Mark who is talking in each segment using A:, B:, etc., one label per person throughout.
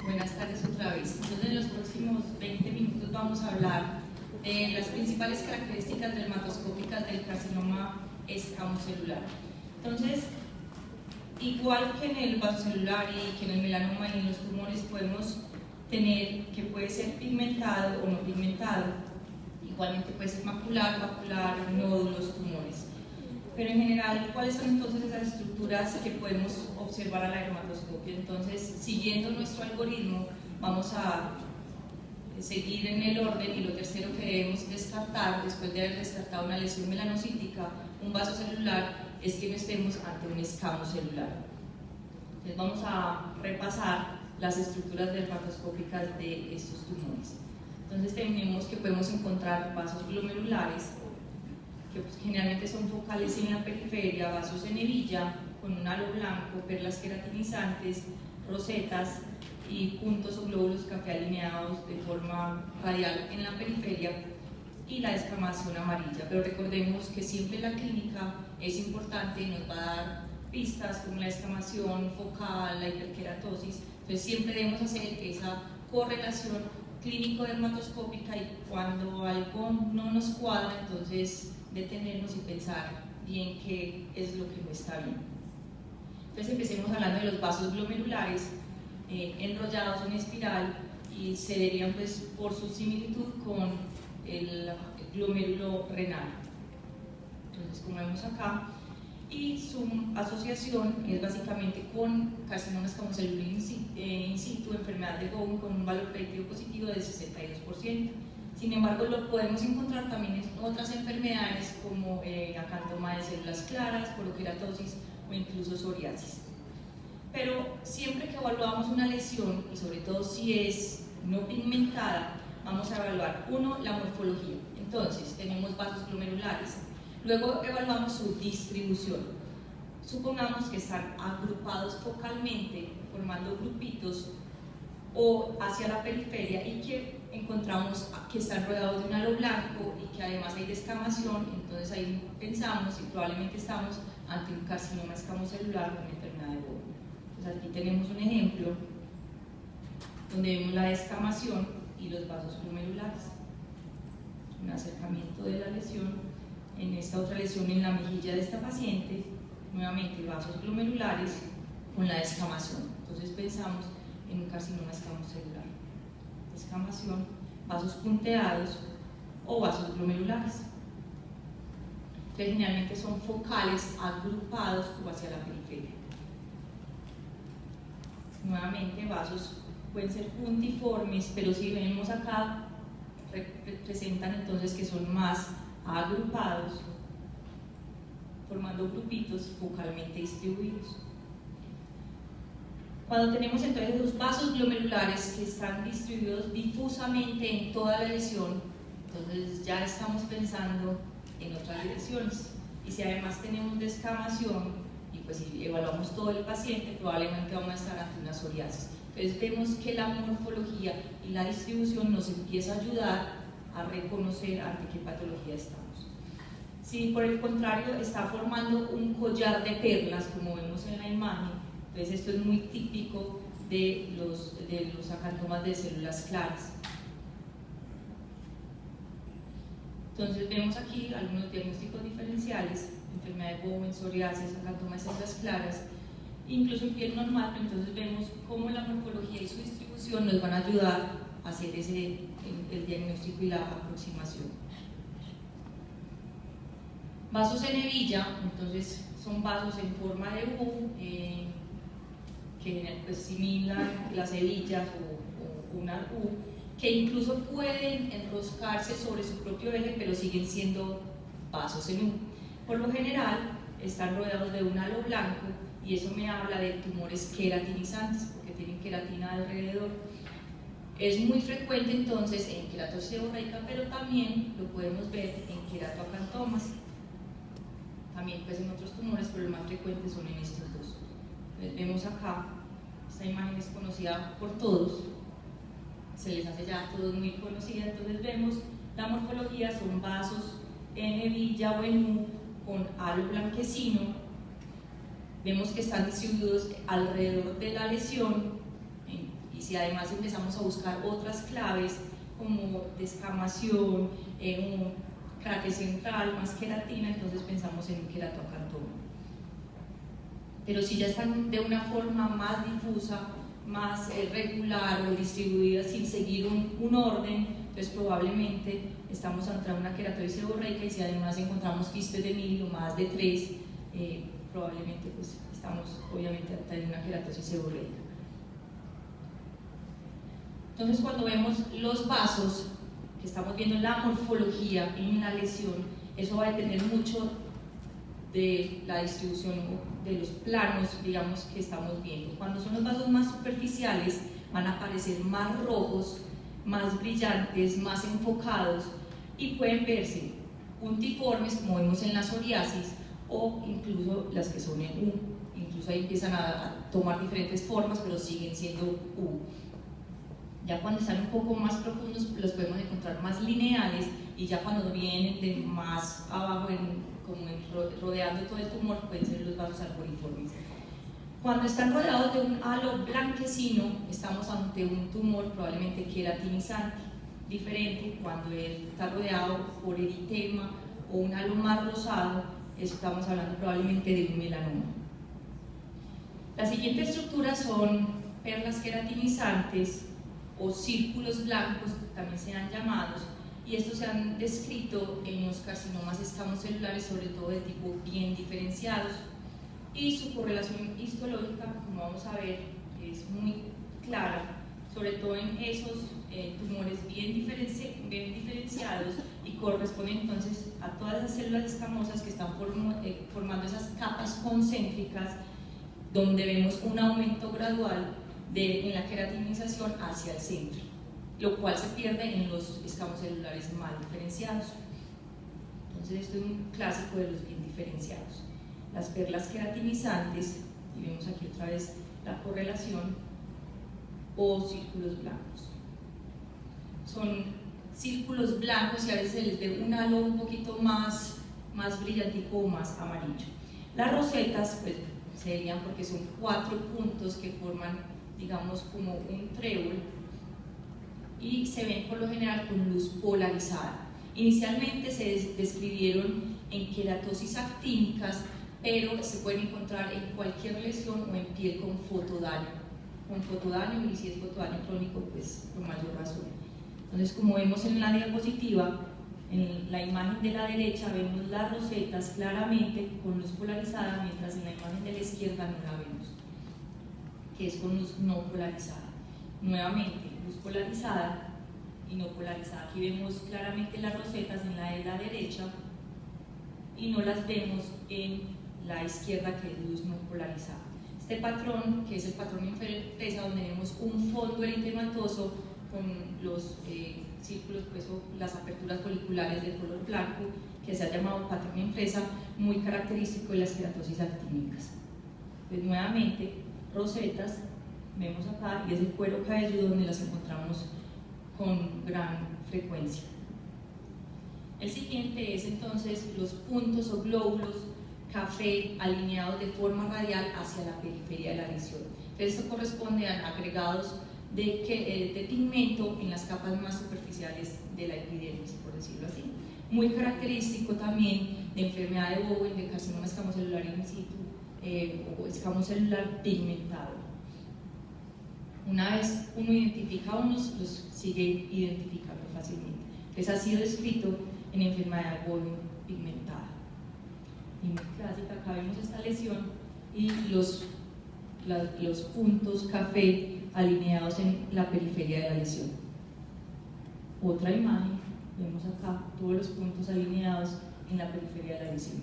A: Buenas tardes otra vez. Entonces, en los próximos 20 minutos vamos a hablar de las principales características dermatoscópicas del carcinoma escamocelular. Entonces, igual que en el vasocelular y que en el melanoma y en los tumores, podemos tener que puede ser pigmentado o no pigmentado. Igualmente puede ser macular, nódulos, tumores. Pero en general, ¿cuáles son entonces esas estructuras que podemos observar a la dermatoscopia? Entonces, siguiendo nuestro algoritmo, vamos a seguir en el orden, y lo tercero que debemos descartar, después de haber descartado una lesión melanocítica, un vaso celular, es que no estemos ante un escamo celular. Entonces vamos a repasar las estructuras dermatoscópicas de estos tumores. Entonces tenemos que podemos encontrar vasos glomerulares, que generalmente son focales en la periferia, vasos en hebilla, con un halo blanco, perlas queratinizantes, rosetas y puntos o glóbulos café alineados de forma radial en la periferia, y la descamación amarilla. Pero recordemos que siempre la clínica es importante y nos va a dar pistas como la descamación focal, la hiperkeratosis. Entonces siempre debemos hacer esa correlación clínico-dermatoscópica, y cuando algo no nos cuadra, entonces detenernos y pensar bien qué es lo que no está bien. Entonces empecemos hablando de los vasos glomerulares, enrollados en espiral, y se verían pues por su similitud con el glomérulo renal. Entonces, como vemos acá, y su asociación es básicamente con carcinoma escamocelular in situ, enfermedad de Bowen, con un valor predictivo positivo del 62%. Sin embargo, lo podemos encontrar también en otras enfermedades como acantoma de células claras, porokeratosis o incluso psoriasis. Pero siempre que evaluamos una lesión, y sobre todo si es no pigmentada, vamos a evaluar, uno, la morfología. Entonces, tenemos vasos glomerulares. Luego evaluamos su distribución. Supongamos que están agrupados focalmente, formando grupitos, o hacia la periferia, y que encontramos que están rodeados de un halo blanco y que además hay descamación. Entonces ahí pensamos y probablemente estamos ante un carcinoma escamocelular con enfermedad de Bowen. Entonces aquí tenemos un ejemplo donde vemos la descamación y los vasos glomerulares. Un acercamiento de la lesión. En esta otra lesión en la mejilla de esta paciente, nuevamente vasos glomerulares con la descamación. Entonces pensamos en un carcinoma escamocelular. Descamación, vasos punteados o vasos glomerulares. Entonces generalmente son focales agrupados o hacia la periferia. Nuevamente vasos pueden ser puntiformes, pero si vemos acá representan entonces que son más agrupados, formando grupitos focalmente distribuidos. Cuando tenemos entonces los vasos glomerulares que están distribuidos difusamente en toda la lesión, entonces ya estamos pensando en otras lesiones. Y si además tenemos descamación, y pues si evaluamos todo el paciente, probablemente vamos a estar ante una psoriasis. Entonces vemos que la morfología y la distribución nos empieza a ayudar a reconocer ante qué patología estamos. Si por el contrario está formando un collar de perlas, como vemos en la imagen, entonces esto es muy típico de los acantomas de células claras. Entonces vemos aquí algunos diagnósticos diferenciales: enfermedad de Bowen, psoriasis, acantoma de células claras, incluso en piel normal. Entonces vemos cómo la morfología y su distribución nos van a ayudar a hacer el diagnóstico y la aproximación. Vasos en hebilla, entonces son vasos en forma de U, que pues, similan las hebillas o una U, que incluso pueden enroscarse sobre su propio eje, pero siguen siendo vasos en U. Por lo general están rodeados de un halo blanco, y eso me habla de tumores queratinizantes, porque tienen queratina alrededor. Es muy frecuente entonces en queratosis seborreica, pero también lo podemos ver en queratoacantomas, también pues en otros tumores, pero los más frecuentes son en estos dos. Entonces, vemos acá, esta imagen es conocida por todos, se les hace ya a todos muy conocida. Entonces vemos la morfología, son vasos en hebilla o en U con halo blanquecino. Vemos que están distribuidos alrededor de la lesión y si además empezamos a buscar otras claves como descamación, un cráter central, más queratina, entonces pensamos en un queratoacartoma. Pero si ya están de una forma más difusa, más regular o distribuida sin seguir un orden, entonces probablemente estamos ante una queratosis seborreica, y si además encontramos quistes de Mili o más de 3, probablemente pues estamos obviamente ante una queratosis seborreica. Entonces cuando vemos los vasos, que estamos viendo la morfología en la lesión, eso va a depender mucho de la distribución de los planos, digamos, que estamos viendo. Cuando son los vasos más superficiales, van a aparecer más rojos, más brillantes, más enfocados, y pueden verse puntiformes, como vemos en la psoriasis, o incluso las que son en U. Incluso ahí empiezan a tomar diferentes formas, pero siguen siendo U. Ya cuando están un poco más profundos, los podemos encontrar más lineales, y ya cuando vienen de más abajo, rodeando todo el tumor, pueden ser los vasos arboriformes. Cuando están rodeados de un halo blanquecino, estamos ante un tumor probablemente queratinizante. Diferente cuando está rodeado por eritema o un halo más rosado, estamos hablando probablemente de un melanoma. La siguiente estructura son perlas queratinizantes o círculos blancos, también se han llamados, y estos se han descrito en los carcinomas escamocelulares, sobre todo de tipo bien diferenciados, y su correlación histológica, como vamos a ver, es muy clara, sobre todo en esos tumores bien diferenciados, y corresponden entonces a todas las células escamosas que están formando esas capas concéntricas, donde vemos un aumento gradual en la queratinización hacia el centro, lo cual se pierde en los escamocelulares mal diferenciados. Entonces esto es un clásico de los bien diferenciados. Las perlas queratinizantes, y vemos aquí otra vez la correlación, o círculos blancos. Son círculos blancos y a veces se les ve un halo un poquito más brillantico o más amarillo. Las rosetas pues serían porque son 4 puntos que forman, digamos, como un trébol, y se ven por lo general con luz polarizada. Inicialmente se describieron en queratosis actínicas, pero se pueden encontrar en cualquier lesión o en piel con fotodaño. Con fotodaño, y si es fotodaño crónico, pues por mayor razón. Entonces, como vemos en la diapositiva, en la imagen de la derecha vemos las rosetas claramente con luz polarizada, mientras en la imagen de la izquierda no la vemos, que es con luz no polarizada. Nuevamente, luz polarizada y no polarizada. Aquí vemos claramente las rosetas en la de la derecha y no las vemos en la izquierda, que es luz no polarizada. Este patrón, que es el patrón Infresa, donde vemos un fondo eritematoso con los círculos, pues, o las aperturas foliculares de color blanco, que se ha llamado patrón Infresa, muy característico de las queratosis actínicas. Pues nuevamente, rosetas, vemos acá, y es el cuero cabelludo donde las encontramos con gran frecuencia. El siguiente es entonces los puntos o glóbulos café alineados de forma radial hacia la periferia de la lesión. Esto corresponde a agregados de pigmento en las capas más superficiales de la epidermis, por decirlo así. Muy característico también de enfermedad de Bowen, de carcinoma escamocelular in situ o escamocelular pigmentado. Una vez uno identifica unos, los sigue identificando fácilmente. Entonces ha sido descrito en enfermedad de Bowen pigmentada. Y muy clásica, acá vemos esta lesión y los puntos café alineados en la periferia de la lesión. Otra imagen, vemos acá todos los puntos alineados en la periferia de la lesión.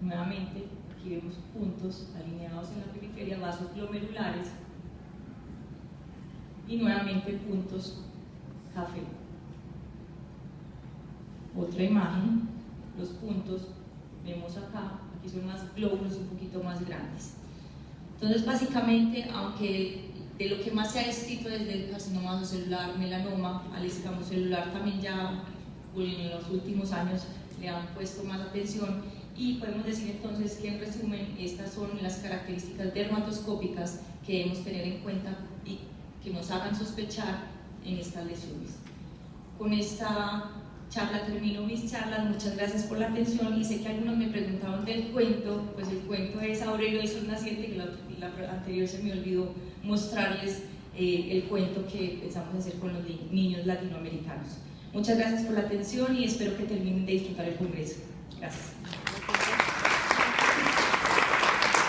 A: Nuevamente, aquí vemos puntos alineados en la periferia, vasos glomerulares, y nuevamente puntos café. Otra imagen, los puntos, vemos acá, aquí son más glóbulos un poquito más grandes. Entonces, básicamente, aunque de lo que más se ha escrito desde el carcinoma vasocelular, melanoma, al escamocelular también ya en los últimos años le han puesto más atención, y podemos decir entonces que en resumen estas son las características dermatoscópicas que debemos tener en cuenta y que nos hagan sospechar en estas lesiones. Con esta charla termino mis charlas, muchas gracias por la atención y sé que algunos me preguntaban del cuento, pues el cuento es Aurelio el Sol Naciente, que la anterior se me olvidó mostrarles el cuento que pensamos hacer con los niños latinoamericanos. Muchas gracias por la atención y espero que terminen de disfrutar el congreso. Gracias.